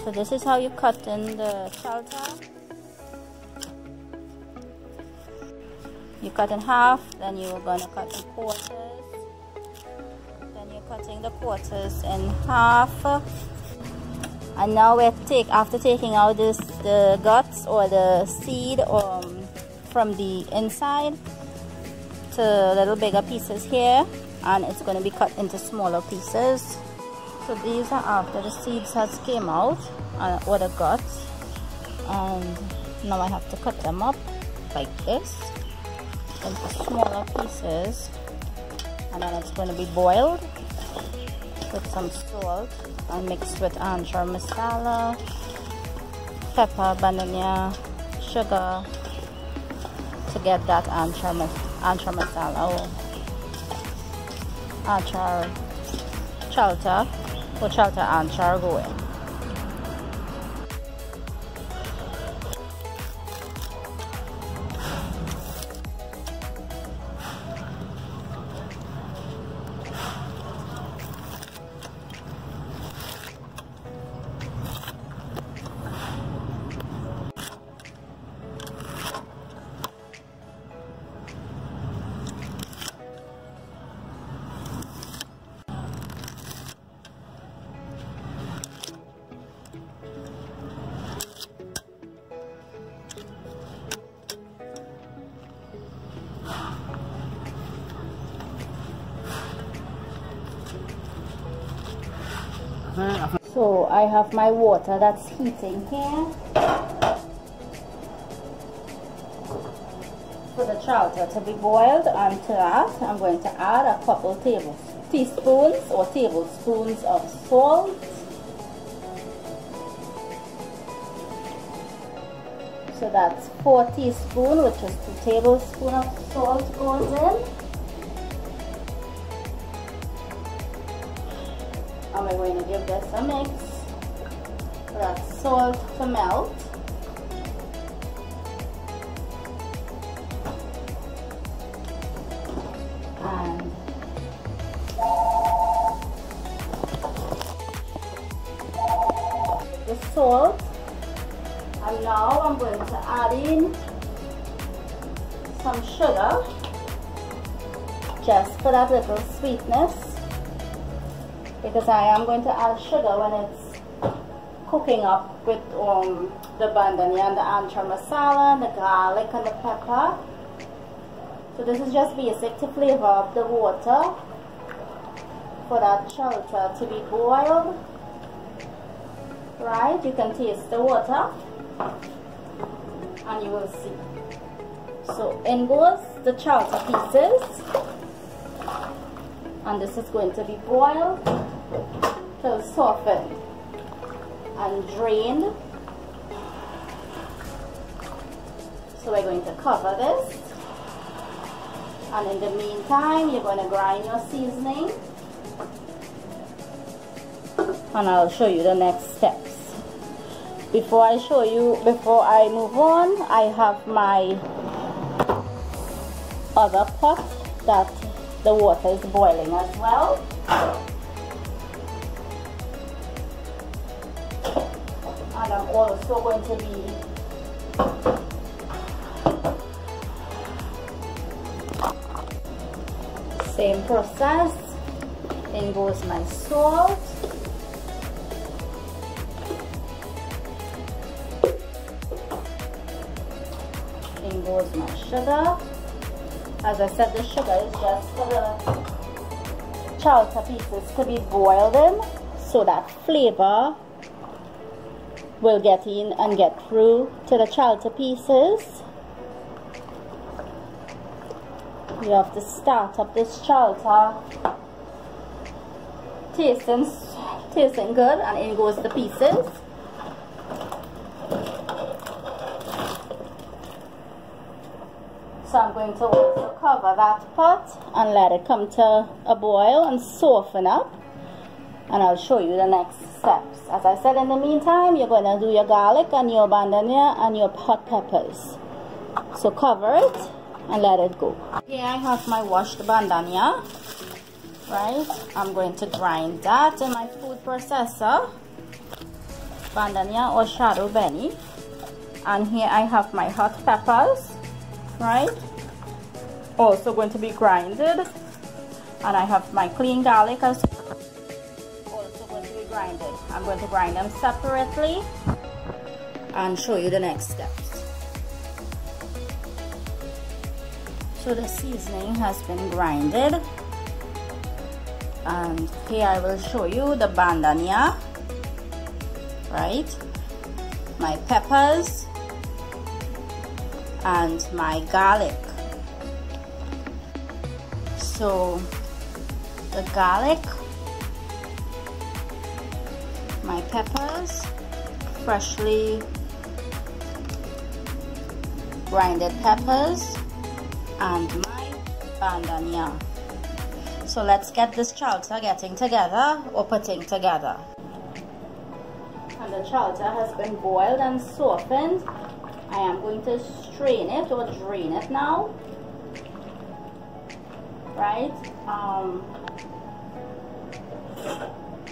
So this is how you cut in the chalta. You cut in half, then you're gonna cut in quarters. Then you're cutting the quarters in half. And now after taking out the guts or the seed from the inside to little bigger pieces here, and it's going to be cut into smaller pieces. So these are after the seeds has came out or the guts, and now I have to cut them up like this into smaller pieces, and then it's going to be boiled with some salt and mixed with anchar masala, pepper, bandanya, sugar to get that anchar masala or anchar chalta or chalta anchar going. So I have my water that's heating here for the chalta to be boiled, and to that I'm going to add a couple teaspoons or tablespoons of salt. So that's 4 teaspoons, which is 2 tablespoons of salt goes in. And we're going to give this a mix for that salt to melt. And the salt. And now I'm going to add in some sugar just for that little sweetness, because I am going to add sugar when it's cooking up with the bandanya and the anchar masala and the garlic and the pepper. So this is just basic to flavor up the water for that chalta to be boiled. Right, you can taste the water and you will see. So in goes the chalta pieces, and this is going to be boiled till softened and drained. So we're going to cover this, and in the meantime you're going to grind your seasoning, and I'll show you the next steps. Before I move on, I have my other pot that the water is boiling as well. And I'm also going to be same process. In goes my salt. In goes my sugar. As I said, the sugar is just for the chalta pieces to be boiled in, so that flavor will get in and get through to the chalta pieces. You have to start up this chalta tasting good, and in goes the pieces. So I'm going to also cover that pot and let it come to a boil and soften up, and I'll show you the next steps. As I said, in the meantime, you're going to do your garlic and your bandanya and your hot peppers. So cover it and let it go. Here I have my washed bandanya. Right, I'm going to grind that in my food processor. bandanya or shadow benni. And here I have my hot peppers, right? Also going to be grinded. And I have my clean garlic as also going to be grinded. I'm going to grind them separately and show you the next steps. So the seasoning has been grinded, and here I will show you the bandanya, right? My peppers and my garlic. So the garlic, my peppers, freshly grinded peppers, and my bandanya. So let's get this chalta getting together or putting together. And the chalta has been boiled and softened. I am going to strain it or drain it now, right?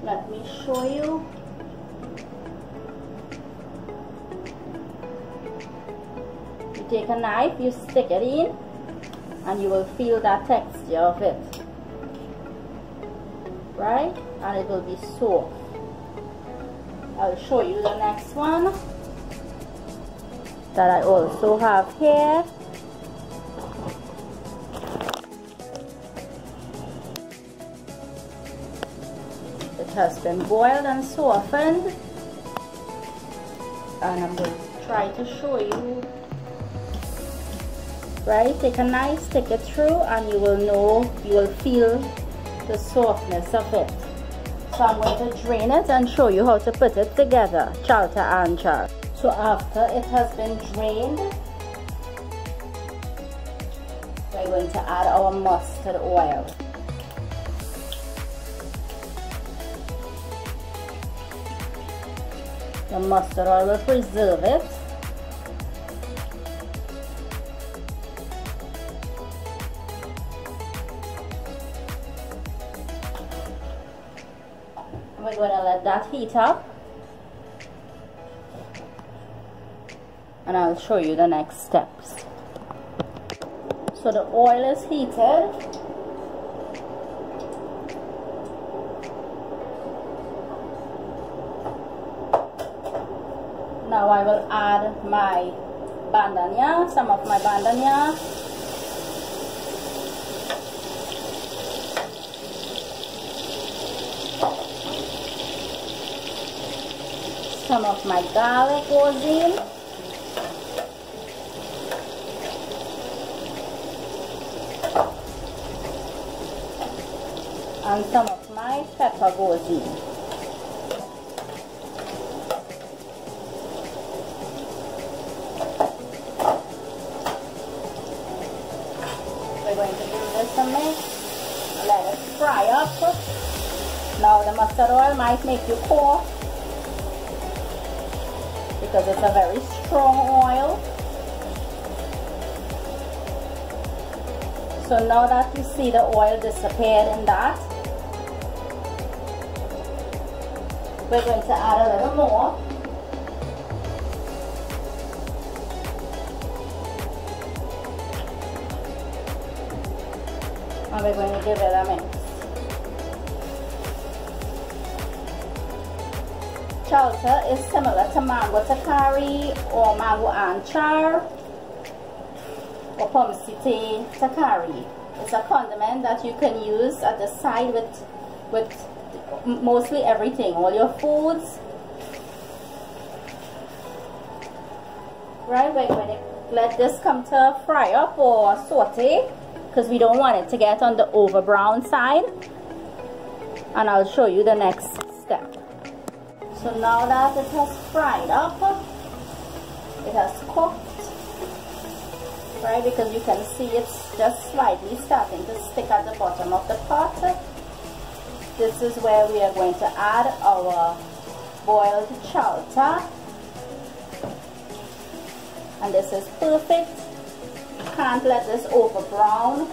Let me show you. You take a knife, you stick it in, and you will feel that texture of it, right? And it will be soft. I'll show you the next one that I also have here. It has been boiled and softened, and I'm going to try to show you, right? Take a knife, stick it through, and you will know, you will feel the softness of it. So I'm going to drain it and show you how to put it together, chalta anchar. So after it has been drained, we're going to add our mustard oil. The mustard oil will preserve it. We're going to let that heat up, and I'll show you the next steps. So the oil is heated. Now I will add my bandanya, some of my bandanya. Some of my garlic goes in. And some of my pepper goes in. We're going to give this a mix and let it fry up. Now the mustard oil might make you cough, because it's a very strong oil. So now that you see the oil disappeared in that, we're going to add a little more. And we're going to give it a mix. Chalta is similar to mango takari or mango anchar or pomsite takari. It's a condiment that you can use at the side with mostly everything, all your foods. Right, we're going to let this come to fry up or saute, because we don't want it to get on the over brown side. And I'll show you the next step. So now that it has fried up, it has cooked, right? Because you can see it's just slightly starting to stick at the bottom of the pot. This is where we are going to add our boiled chalta. And this is perfect. You can't let this over brown,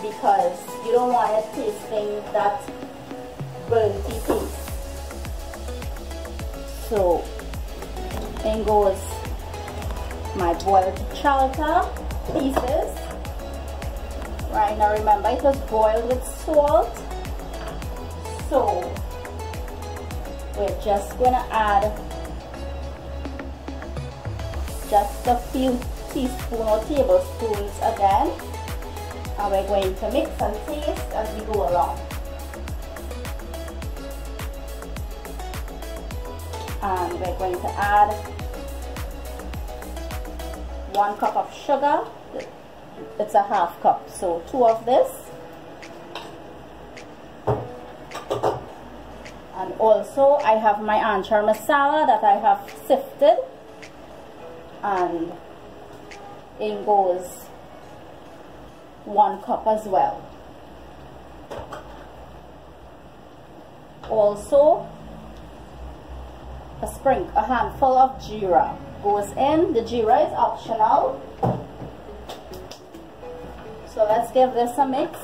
because you don't want it tasting that burnty taste. So in goes my boiled chalta pieces. Right now, remember it was boiled with salt, so we're just gonna add just a few teaspoons or tablespoons again, and we're going to mix and taste as we go along. And we're going to add 1 cup of sugar. It's a half cup, so 2 of this. And also I have my anchar masala that I have sifted, and in goes 1 cup as well. Also a handful of geera goes in. The geera is optional. So let's give this a mix.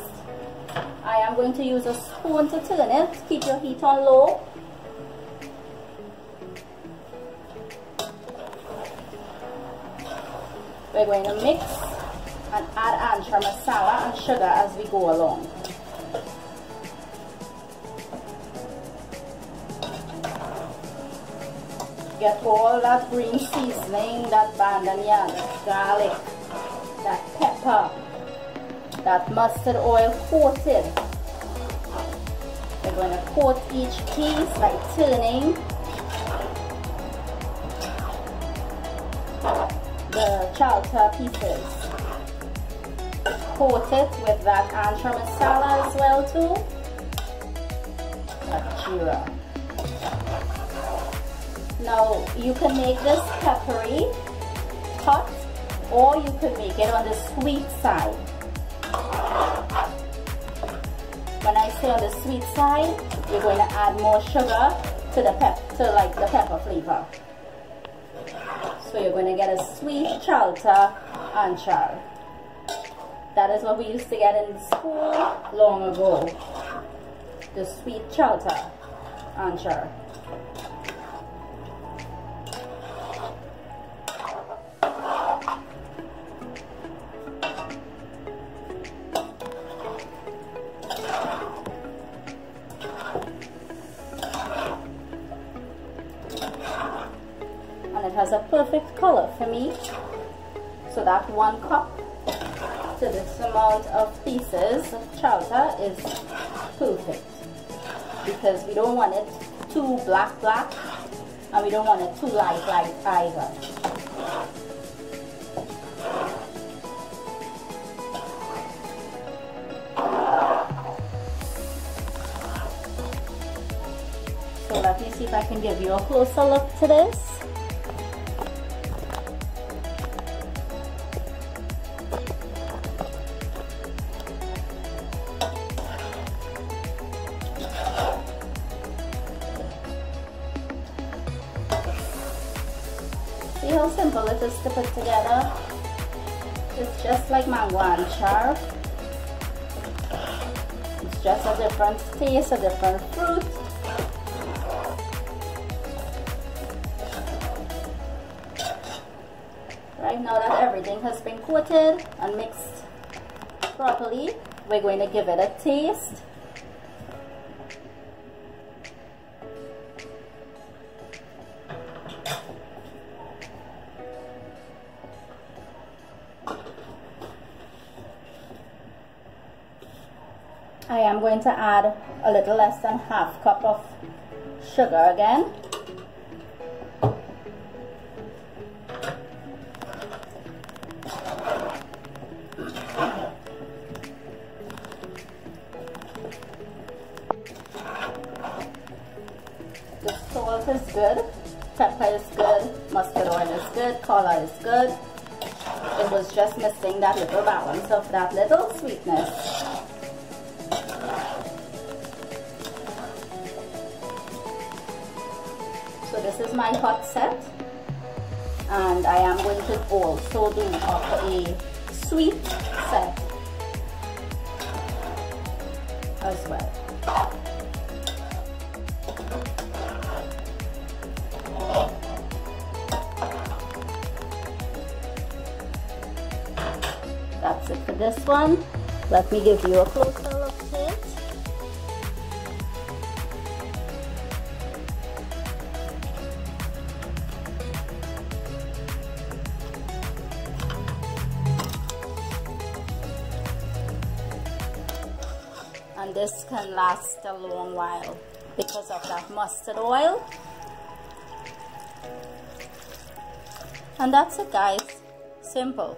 I am going to use a spoon to turn it. Keep your heat on low. We're going to mix and add anchar masala and sugar as we go along. Get all that green seasoning, that bandanya, that garlic, that pepper, that mustard oil coated. We're going to coat each piece by turning the chalta pieces. Coat it with that anchar masala as well too. That geera. Now you can make this peppery, hot, or you could make it on the sweet side. When I say on the sweet side, you're going to add more sugar to the pepper flavor. So you're going to get a sweet chalta anchar. That is what we used to get in school long ago. The sweet chalta anchar. It has a perfect color for me, so that 1 cup to this amount of pieces of chalta is perfect, because we don't want it too black and we don't want it too light either. So let me see if I can give you a closer look to this. See how simple it is to put together? It's just like mango anchar. It's just a different taste, a different fruit. Right now that everything has been coated and mixed properly, we're going to give it a taste. I am going to add a little less than half cup of sugar again. The salt is good, pepper is good, mustard oil is good, color is good. It was just missing that little balance of that little sweetness. So this is my hot set, and I am going to also do a sweet set as well. that's it for this one. Let me give you a closer look at it. And this can last a long while because of that mustard oil. And that's it, guys. Simple.